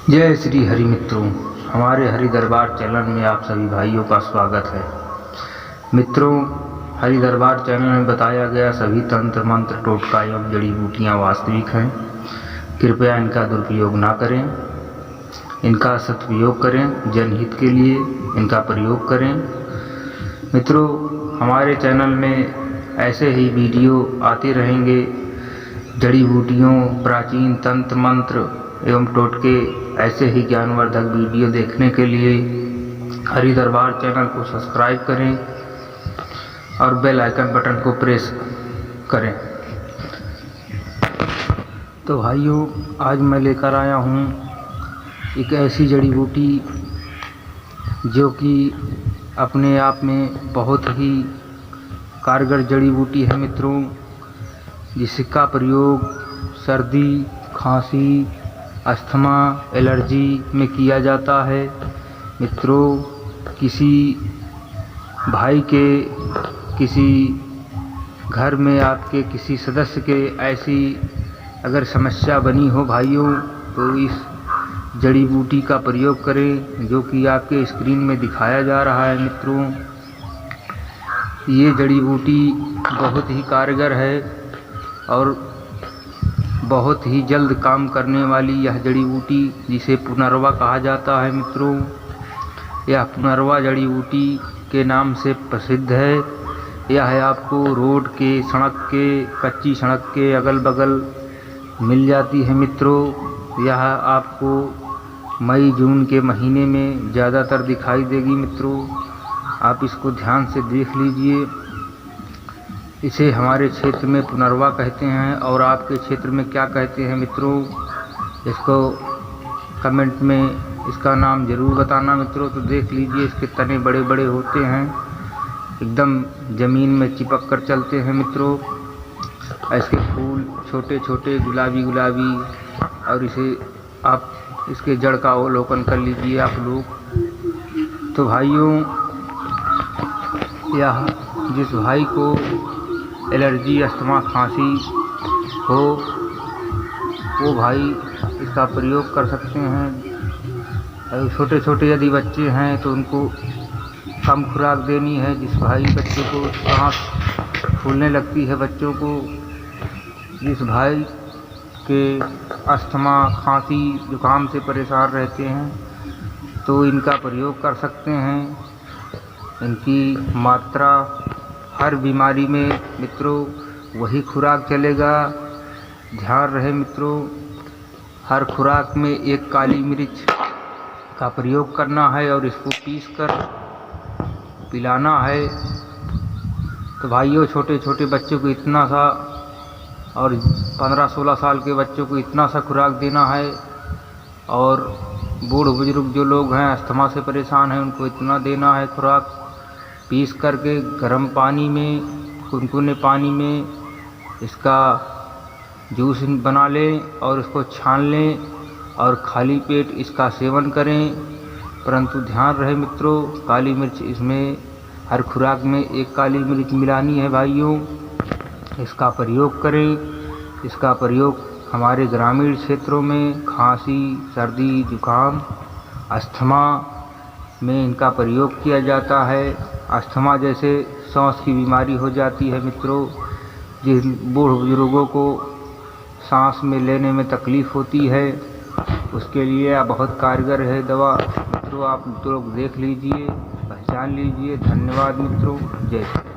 जय श्री हरि मित्रों, हमारे हरि दरबार चैनल में आप सभी भाइयों का स्वागत है। मित्रों, हरि दरबार चैनल में बताया गया सभी तंत्र मंत्र टोटका एवं जड़ी बूटियाँ वास्तविक हैं। कृपया इनका दुरुपयोग ना करें, इनका सदुपयोग करें, जनहित के लिए इनका प्रयोग करें। मित्रों, हमारे चैनल में ऐसे ही वीडियो आते रहेंगे। जड़ी बूटियों, प्राचीन तंत्र मंत्र एवं टोटके ऐसे ही ज्ञानवर्धक वीडियो देखने के लिए हरि दरबार चैनल को सब्सक्राइब करें और बेल आइकन बटन को प्रेस करें। तो भाइयों, आज मैं लेकर आया हूँ एक ऐसी जड़ी बूटी जो कि अपने आप में बहुत ही कारगर जड़ी बूटी है मित्रों, जिसका प्रयोग सर्दी, खांसी, अस्थमा, एलर्जी में किया जाता है। मित्रों, किसी भाई के, किसी घर में आपके किसी सदस्य के ऐसी अगर समस्या बनी हो भाइयों, तो इस जड़ी बूटी का प्रयोग करें जो कि आपके स्क्रीन में दिखाया जा रहा है। मित्रों, ये जड़ी बूटी बहुत ही कारगर है और बहुत ही जल्द काम करने वाली यह जड़ी बूटी, जिसे पुनर्वा कहा जाता है। मित्रों, यह पुनर्वा जड़ी बूटी के नाम से प्रसिद्ध है। यह आपको रोड के, सड़क के, कच्ची सड़क के अगल बगल मिल जाती है। मित्रों, यह आपको मई जून के महीने में ज़्यादातर दिखाई देगी। मित्रों, आप इसको ध्यान से देख लीजिए। इसे हमारे क्षेत्र में पुनर्वा कहते हैं और आपके क्षेत्र में क्या कहते हैं मित्रों, इसको कमेंट में इसका नाम ज़रूर बताना। मित्रों, तो देख लीजिए, इसके तने बड़े बड़े होते हैं, एकदम ज़मीन में चिपक कर चलते हैं। मित्रों, इसके फूल छोटे छोटे गुलाबी गुलाबी, और इसे आप इसके जड़ का अवलोकन कर लीजिए आप लोग। तो भाइयों, यह जिस भाई को एलर्जी, अस्थमा, खांसी हो, वो भाई इसका प्रयोग कर सकते हैं। और छोटे छोटे यदि बच्चे हैं तो उनको कम खुराक देनी है। जिस भाई बच्चे को सांस फूलने लगती है, बच्चों को, जिस भाई के अस्थमा, खांसी, जुकाम से परेशान रहते हैं, तो इनका प्रयोग कर सकते हैं। इनकी मात्रा हर बीमारी में मित्रों वही खुराक चलेगा। ध्यान रहे मित्रों, हर खुराक में एक काली मिर्च का प्रयोग करना है और इसको पीसकर पिलाना है। तो भाइयों, छोटे छोटे बच्चों को इतना सा, और 15-16 साल के बच्चों को इतना सा खुराक देना है, और बूढ़ बुजुर्ग जो लोग हैं अस्थमा से परेशान हैं, उनको इतना देना है खुराक। पीस करके गर्म पानी में, गुनगुने पानी में इसका जूस बना लें और उसको छान लें और खाली पेट इसका सेवन करें। परंतु ध्यान रहे मित्रों, काली मिर्च इसमें हर खुराक में एक काली मिर्च मिलानी है भाइयों। इसका प्रयोग करें। इसका प्रयोग हमारे ग्रामीण क्षेत्रों में खांसी, सर्दी, जुकाम, अस्थमा में इनका प्रयोग किया जाता है। अस्थमा जैसे सांस की बीमारी हो जाती है मित्रों, जिन बूढ़ बुजुर्गों को सांस में लेने में तकलीफ़ होती है, उसके लिए यह बहुत कारगर है दवा। मित्रों, आप लोग देख लीजिए, पहचान लीजिए। धन्यवाद मित्रों, जय श्री।